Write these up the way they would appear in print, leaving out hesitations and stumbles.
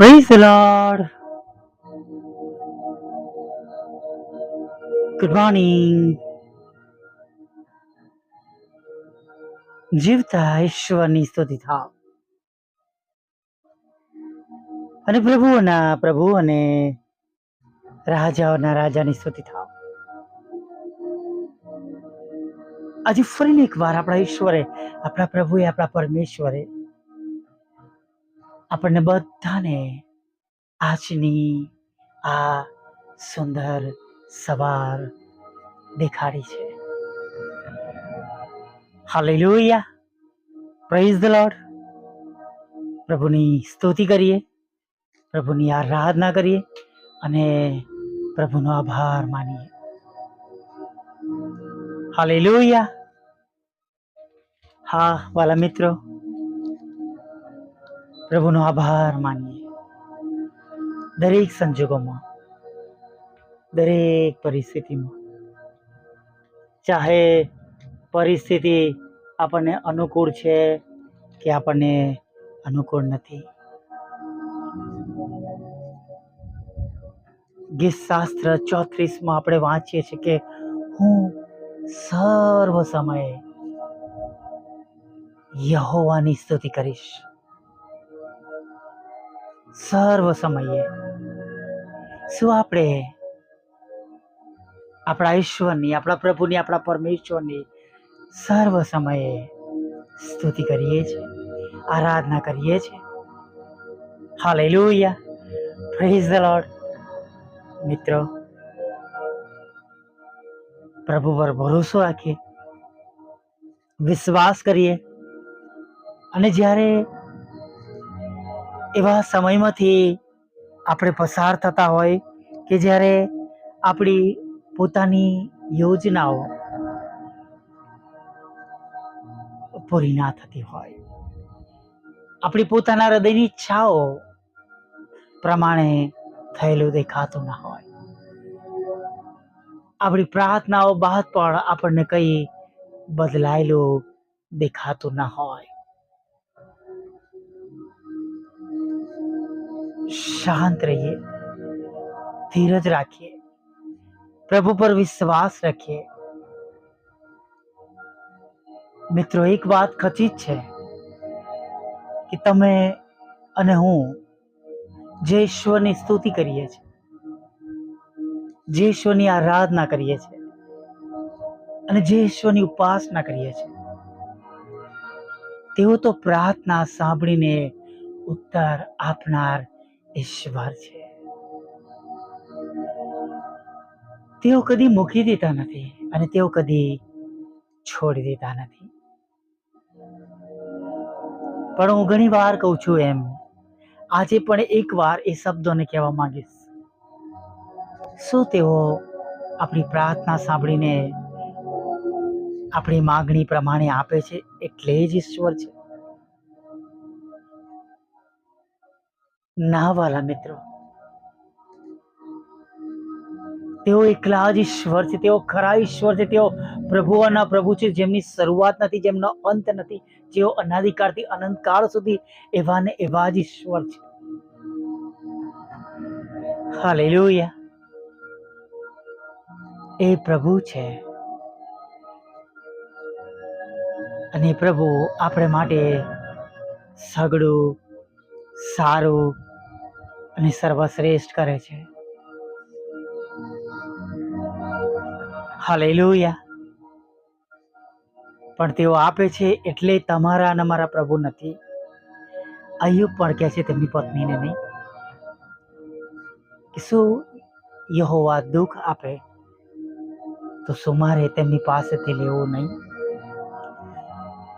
Praise the Lord. Good morning. જીવતા ઈશ્વરની સ્તુતિ થાવ અને પ્રભુઓના પ્રભુ અને રાજાઓના રાજાની સ્તુતિ થાવ. આજે ફરીને એકવાર આપણા ઈશ્વરે, આપણા પ્રભુએ, આપણા પરમેશ્વરે આપણને બધાને આજની આ સુંદર સવાર દેખાડી છે. Hallelujah, praise the lord. પ્રભુની સ્તુતિ કરીએ, પ્રભુની આરાધના કરીએ અને પ્રભુનો આભાર માનીએ. હાલેલુયા. હા વાલા મિત્રો, પ્રભુનો આભાર માનીએ. દરેક સંજોગોમાં, દરેક પરિસ્થિતિમાં, ચાહે પરિસ્થિતિ આપણને અનુકૂળ છે કે આપણને અનુકૂળ નથી. ગીતશાસ્ત્ર 34 આપણે વાંચીએ છીએ કે હું સર્વ સમયે યહોવાની સ્તુતિ કરીશ. સર્વ સમયે. શું આપણે આપણા ઈશ્વરની, આપણા પ્રભુની, આપણા પરમેશ્વરની સર્વ સમયે સ્તુતિ કરીએ છીએ, આરાધના કરીએ છીએ? Hallelujah, praise the lord. મિત્રો, પ્રભુ પર ભરોસો રાખીએ, વિશ્વાસ કરીએ અને જ્યારે એવા સમયમાંથી આપણે પસાર થતા હોય કે જ્યારે આપણી પોતાની યોજનાઓ પૂરી ના થતી હોય, આપણી પોતાના હૃદયની ઈચ્છાઓ પ્રમાણે થયેલું દેખાતું ના હોય, આપણી પ્રાર્થનાઓ બાદ પણ આપણને કઈ બદલાયેલું દેખાતું ના હોય, શાંત રહીએ, ધીરજ રાખીએ, પ્રભુ પર વિશ્વાસ રાખીએ. મિત્રો, એક વાત ખચિત છે કે તમે અને હું જે ઈશ્વરની સ્તુતિ કરીએ છીએ, જે ઈશ્વરની આરાધના કરીએ છીએ અને જે ઈશ્વરની ઉપાસના કરીએ છીએ, તેઓ તો પ્રાર્થના સાંભળીને ઉત્તર આપનાર ઈશ્વર છે. તેઓ કદી મૂકી દેતા નથી અને તેઓ કદી છોડી દેતા નથી. પણ હું ઘણી વાર કહું છું એમ આજે પણ એક વાર એ શબ્દોને કહેવા માંગીશ. શું તેઓ આપણી પ્રાર્થના સાંભળીને આપણી માંગણી પ્રમાણે આપે છે એટલે જ ઈશ્વર છે? ના વાલા મિત્રો, તેઓ એકલા જ ઈશ્વર છે. તેઓ ખરા ઈશ્વર છે. તેઓ પ્રભુઓના પ્રભુ છે, જેમની શરૂઆત નથી, જેમનો અંત નથી, જેઓ અનાદિકાળથી અનંતકાળ સુધી એવા ને એવા જ ઈશ્વર છે. હાલેલુયા. એ પ્રભુ છે અને પ્રભુ આપણે માટે સગળું સારું અને સર્વશ્રેષ્ઠ કરે છે. હાલેલુયા. પણ તેઓ આપે છે એટલે તમારા અને મારા પ્રભુ નથી. અય્યુબ પણ કહે છે તેમની પત્નીને નહીં કે શું યહોવા દુઃખ આપે તો શું મારે તેમની પાસેથી લેવું નહીં?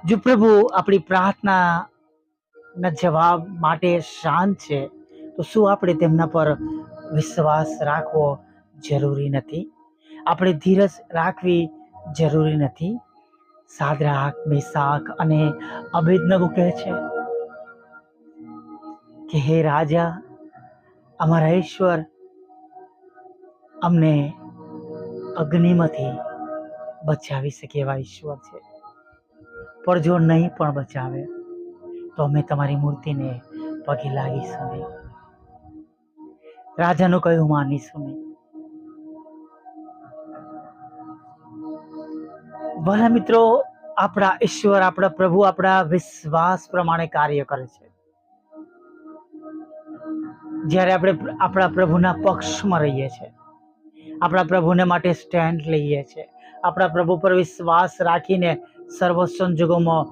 જો પ્રભુ આપણી પ્રાર્થનાના જવાબ માટે શાંત છે તો શું આપણે તેમના પર વિશ્વાસ રાખવો જરૂરી નથી? આપણે ધીરજ રાખવી જરૂરી નથી? સાદ્રાક, મેસાક અને અબેદનગો કહે છે કે હે રાજા, અમારા ઈશ્વર અમને અગ્નિમાંથી બચાવી શકે એવા ઈશ્વર છે, પણ જો નહીં પણ બચાવે તો અમે તમારી મૂર્તિને પગે લાગીશું નહીં. રાજાનું કહ્યું માનીશું નહીં. ભલા મિત્રો, આપણા ઈશ્વર, આપણા પ્રભુ આપણા વિશ્વાસ પ્રમાણે કાર્ય કરે છે. જ્યારે આપણે આપણા પ્રભુના પક્ષમાં રહીએ છીએ, આપણા પ્રભુને માટે સ્ટેન્ડ લઈએ છીએ, આપણા પ્રભુ પર વિશ્વાસ રાખીને સર્વ સંજોગોમાં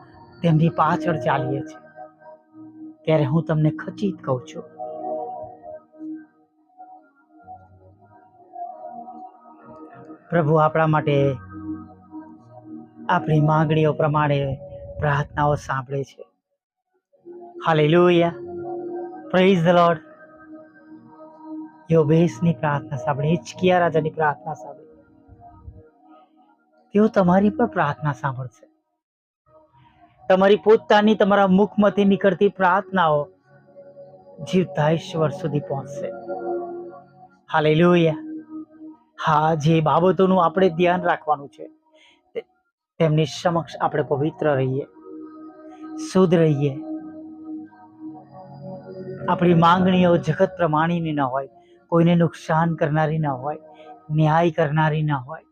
તેમની પાછળ ચાલીએ છીએ, ત્યારે હું તમને ખચિત કહું છું, પ્રભુ આપણા માટે આપણી માંગણીઓ પ્રમાણે પ્રાર્થનાઓ સાંભળે છે. Hallelujah, praise the Lord. યોબેસની પ્રાર્થના સાંભળી, હિચકિયા રાજાની પ્રાર્થના સાંભળી. તેઓ તમારી પણ પ્રાર્થના સાંભળશે. તમારી પોતાની, તમારા મુખમાંથી નીકળતી પ્રાર્થનાઓ જીવતા ઈશ્વર સુધી પહોંચશે. હાલેલુયા. હા, જે બાબતોનું આપણે ધ્યાન રાખવાનું છે, તેમની સમક્ષ આપણે પવિત્ર રહીએ, શુદ્ધ રહીએ. આપણી માંગણીઓ જગત પ્રમાણેની ન હોય, કોઈને નુકસાન કરનારી ન હોય, ન્યાય કરનારી ન હોય.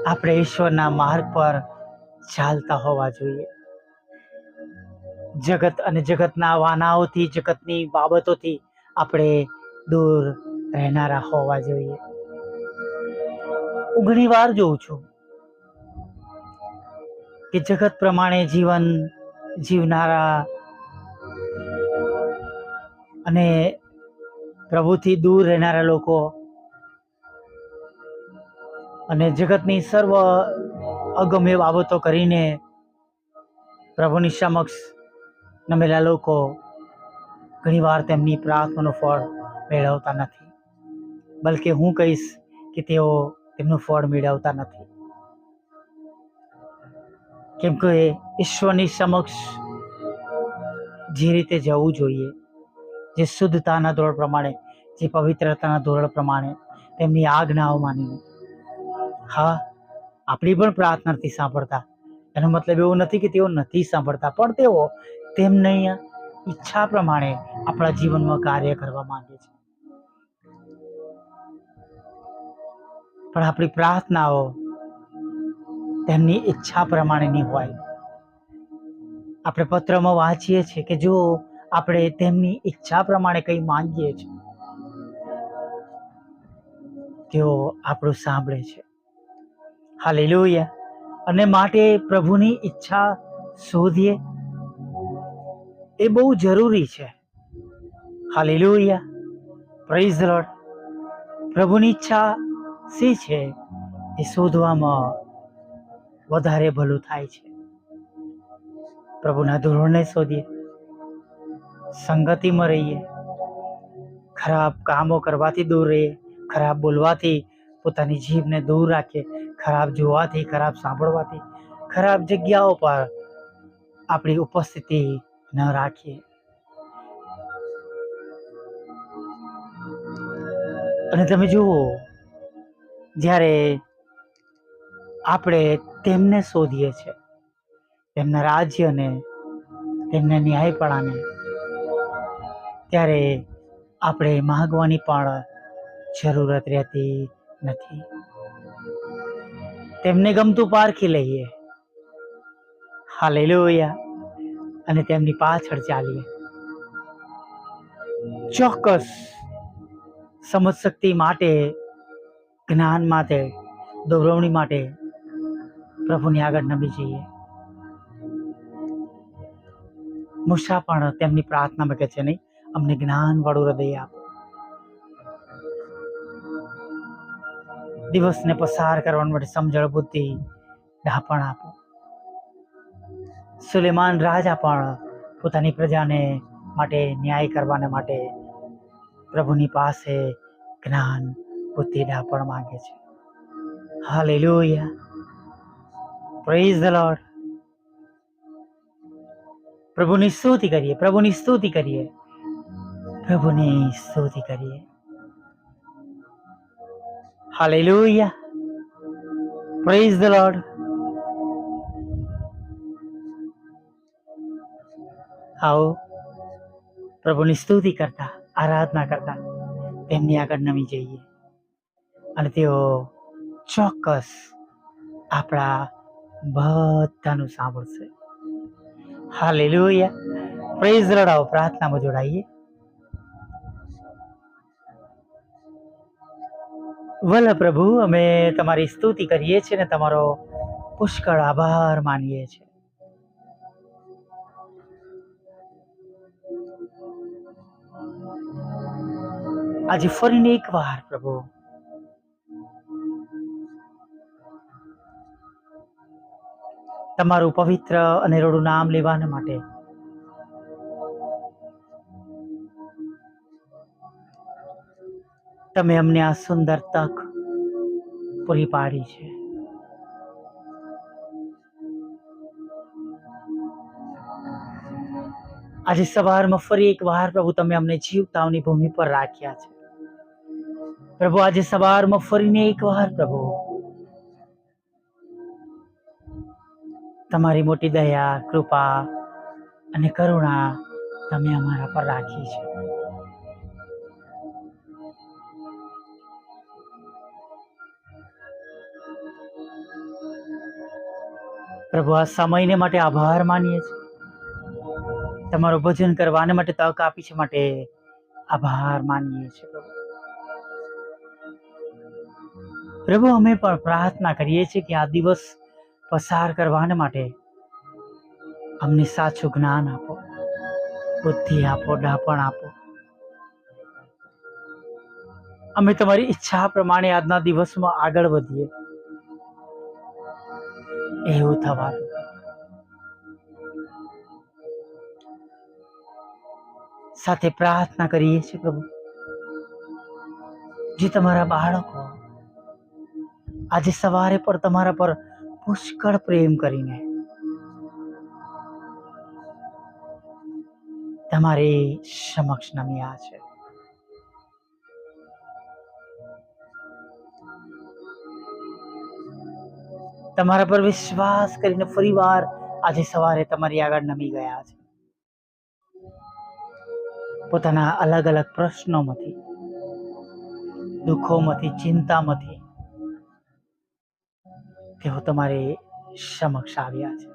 આપણે ઈશ્વરના માર્ગ પર ચાલતા હોવા જોઈએ. જગત અને જગતના વાનાઓથી, જગતની બાબતોથી આપણે દૂર રહેનારા હોવા જોઈએ. હું ઘણી વાર જોઉં છું કે જગત પ્રમાણે જીવન જીવનારા અને પ્રભુથી દૂર રહેનારા લોકો અને જગતની સર્વ અગમ્ય બાબતો કરીને પ્રભુની સમક્ષ નમેલા લોકો ઘણીવાર તેમની પ્રાર્થનાનું ફળ મેળવતા નથી, બલકે હું કહીશ કે તેઓ તેમનું ફળ મેળવતા નથી. કેમ કે ઈશ્વરની સમક્ષ જે રીતે જવું જોઈએ, જે શુદ્ધતાના ધોરણ પ્રમાણે, જે પવિત્રતાના ધોરણ પ્રમાણે, તેમની આજ્ઞાઓ માનીને. હા, આપણી પણ પ્રાર્થના નથી સાંભળતા, એનો મતલબ એવો નથી કે તેઓ નથી સાંભળતા, પણ તેઓ તેમની ઈચ્છા પ્રમાણે આપણા જીવનમાં કાર્ય કરવા માંગે છે. પણ આપણી પ્રાર્થનાઓ તેમની ઈચ્છા પ્રમાણેની હોય. આપણે પત્રમાં વાંચીએ છીએ કે જો આપણે તેમની ઈચ્છા પ્રમાણે કંઈ માંગીએ છીએ, તેઓ આપણું સાંભળે છે. હાલેલુયા. અને માટે પ્રભુની ઈચ્છા શોધીએ એ બહુ જરૂરી છે. Hallelujah, praise the lord. પ્રભુની ઈચ્છા શી છે એ શોધવામાં વધારે ભલું થાય છે. પ્રભુના ધોરણને શોધીએ, સંગતિમાં રહીએ, ખરાબ કામો કરવાથી દૂર રહીએ, ખરાબ બોલવાથી પોતાની જીભને દૂર રાખીએ, ખરાબ જોવાથી, ખરાબ સાંભળવાથી, ખરાબ જગ્યાઓ પર આપણી ઉપસ્થિતિ ન રાખીએ. અને તમે જુઓ, જ્યારે આપણે તેમને શોધીએ છીએ, તેમના રાજ્યને, તેમના ન્યાયપણાને, ત્યારે આપણે માગવાની પણ જરૂરત રહેતી નથી. તેમને ગમતું પારખી લઈએ. હાલેલુયા. અને તેમની પાછળ ચાલીએ. ચોક્કસ સમજ શક્તિ માટે, જ્ઞાન માટે, દોરવણી માટે પ્રભુની આગળ નમી જઈએ. મૂસા પણ તેમની પ્રાર્થનામાં કહે છે, નહીં, અમને જ્ઞાન વાળું હૃદય આપો, દિવસને પસાર કરવા માટે સમજણ, બુદ્ધિ, ડાપણ આપો. સુલેમાન રાજા પણ પોતાની પ્રજાને માટે, ન્યાય કરવાને માટે પ્રભુની પાસે જ્ઞાન, બુદ્ધિ, ડાપણ માંગે છે. Hallelujah, praise the lord. પ્રભુની સ્તુતિ કરીએ, પ્રભુની સ્તુતિ કરીએ, પ્રભુની સ્તુતિ કરીએ. Hallelujah, praise the lord. આવો પ્રભુની સ્તુતિ કરતા, આરાધના કરતા તેમની આગળ નમી જઈએ અને તેઓ ચોક્કસ આપણા બધાનું સાંભળશે. હાલેલુયા. પ્રેઝ લડાવો, પ્રાર્થનામાં જોડાઈએ. વલ્લભ પ્રભુ, અમે તમારી સ્તુતિ કરીએ છીએ ને તમારો પુષ્કળ આભાર માનીએ છીએ. આજે ફરીને એક વાર પ્રભુ તમારું પવિત્ર અને રડું નામ લેવાને માટે તમે અમને આ સુંદર તક પૂરી પાડી છે. આજે સવારમાં ફરી એક વાર પ્રભુ તમે અમને જીવતાઓની ભૂમિ પર રાખ્યા છે. પ્રભુ આજે સવારમાં ફરીને એક વાર પ્રભુ તમારી મોટી દયા, કૃપા અને કરુણા તમે અમારા પર રાખી છે. પ્રભુ આ સમયને માટે આભાર માનીએ છીએ. તમારું ભજન કરવાને માટે તક આપી છે માટે આભાર માનીએ છીએ. પ્રભુ અમે પણ પ્રાર્થના કરીએ છીએ કે આ દિવસ પસાર કરવાને માટે અમને સાચું જ્ઞાન આપો, બુદ્ધિ આપો, ડાપણ આપો. અમે તમારી ઈચ્છા પ્રમાણે આજના દિવસમાં આગળ વધીએ એવું થવા દો. સાથે પ્રાર્થના કરીએ છીએ પ્રભુ, જે તમારા બાળકો આજે સવારે પર તમારા પર પુષ્કળ પ્રેમ કરીને તમારી સમક્ષ નમ્યા છે. તમારા પર વિશ્વાસ કરીને ફરીવાર આજે સવારે તમારી આગળ નમી ગયા છે. પોતાના અલગ અલગ પ્રશ્નોમાંથી, દુઃખોમાંથી, ચિંતામાંથી તેઓ તમારી સમક્ષ આવ્યા છે.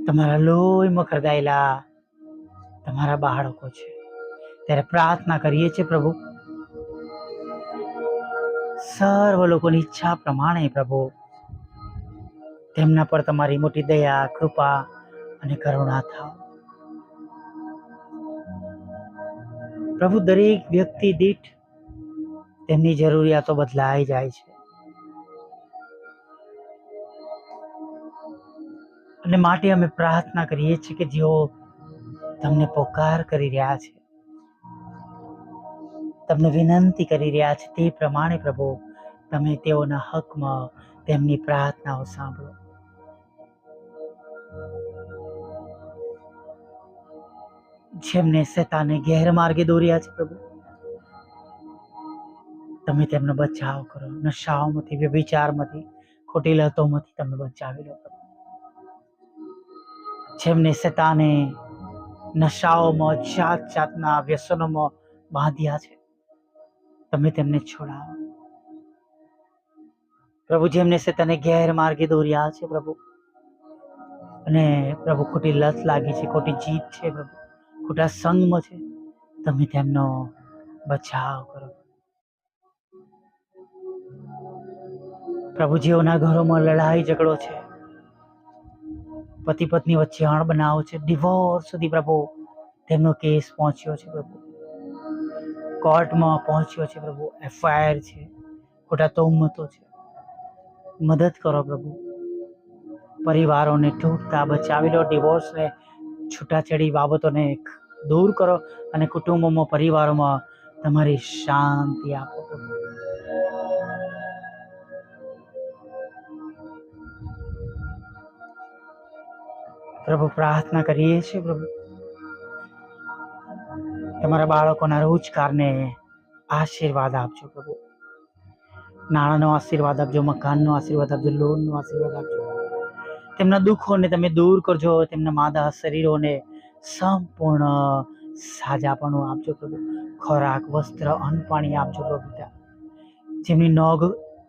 તમારા લોહીમાં ખરદાયેલા તમારા બાળકો છે ત્યારે પ્રાર્થના કરીએ છીએ પ્રભુ, સર્વ લોકોની ઈચ્છા પ્રમાણે પ્રભુ તેમના પર તમારી મોટી દયા, કૃપા અને કરુણા થાવ. પ્રભુ દરેક વ્યક્તિ દીઠ તેમની જરૂરિયાતો બદલાઈ જાય છે અને માટે અમે પ્રાર્થના કરીએ છીએ કે જેઓ તમને પોકાર કરી રહ્યા છે, તમને વિનંતી કરી રહ્યા છે, તે પ્રમાણે પ્રભુ તમે તેઓના હકમાં તેમની પ્રાર્થનાઓ સાંભળો. જેમને શેતાને ગેરમાર્ગે દોર્યા છે પ્રભુ, તમે તેમનો બચાવ કરો. નશાઓમાંથી, વ્યભિચારમાંથી, ખોટી લતોમાંથી તમે બચાવી લો. જેમને શેતાને નશાઓમાં, જાત જાતના વ્યસનોમાં બાંધ્યા છે, તમે તેમને છોડાવો પ્રભુ. જેમને શેતાને ગેરમાર્ગે દોર્યા છે પ્રભુ, અને પ્રભુ ખોટી લત લાગી છે, ખોટી જીત છે પ્રભુ, ખોટા સંગમાં છે, તમે તેમનો બચાવ કરો પ્રભુ. જેઓના ઘરોમાં લડાઈ ઝઘડો છે, પતિ પત્ની વચ્ચે અણબનાવ છે, ડિવોર્સ સુધી પ્રભુ તેમનો કેસ પહોંચ્યો છે પ્રભુ, કોર્ટમાં પહોંચ્યો છે પ્રભુ, FIR છે, ખોટા તોહમતો છે, મદદ કરો પ્રભુ. પરિવારોને તૂટતા બચાવી લો. ડિવોર્સને, છૂટાછેડી બાબતોને દૂર કરો અને કુટુંબોમાં, પરિવારોમાં તમારી શાંતિ આપો પ્રભુ. પ્રભુ પ્રાર્થના કરીએ છીએ પ્રભુ, તમારા બાળકોના રોજગારને આશીર્વાદ આપજો પ્રભુ. નાણાંનો આશીર્વાદ આપજો, મકાનનો આશીર્વાદ આપજો, લોનનો આશીર્વાદ આપજો. તેમના દુઃખોને તમે દૂર કરજો, તેમના માદા શરીરોને સંપૂર્ણ સાજાપણું આપજો પ્રભુ. ખોરાક, વસ્ત્ર, અન્ન, પાણી આપજો પ્રભુ પિતા.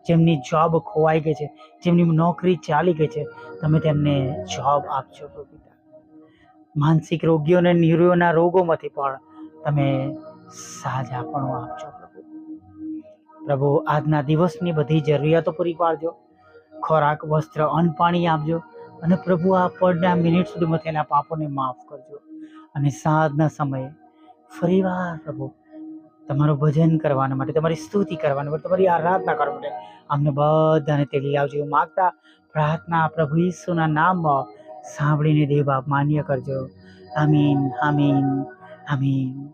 જેમની જોબ ખોવાઈ ગઈ છે, જેમની નોકરી ચાલી ગઈ છે, તમે તેમને જોબ આપજો પ્રભુ પિતા. માનસિક રોગીઓ અને ન્યુરોના રોગોમાંથી પણ તમે સાજાપણું આપજો પ્રભુ. પ્રભુ, આજના દિવસની બધી જરૂરિયાતો પૂરી પાડજો. ખોરાક, વસ્ત્ર, અન્ન, પાણી આપજો. અને પ્રભુ, આ પડના મિનિટ સુધીમાં થયેલા પાપોને માફ કરજો. અને સાંજના સમયે ફરીવાર પ્રભુ તમારું ભજન કરવાના માટે, તમારી સ્તુતિ કરવાના માટે, તમારી આરાધના કરવા માટે અમને બધાને તેડી લાવજો. એવું માગતા પ્રાર્થના પ્રભુ ઈસુના નામમાં સાંભળીને દેવ બાપ માન્ય કરજો. આમીન, આમીન, આમીન.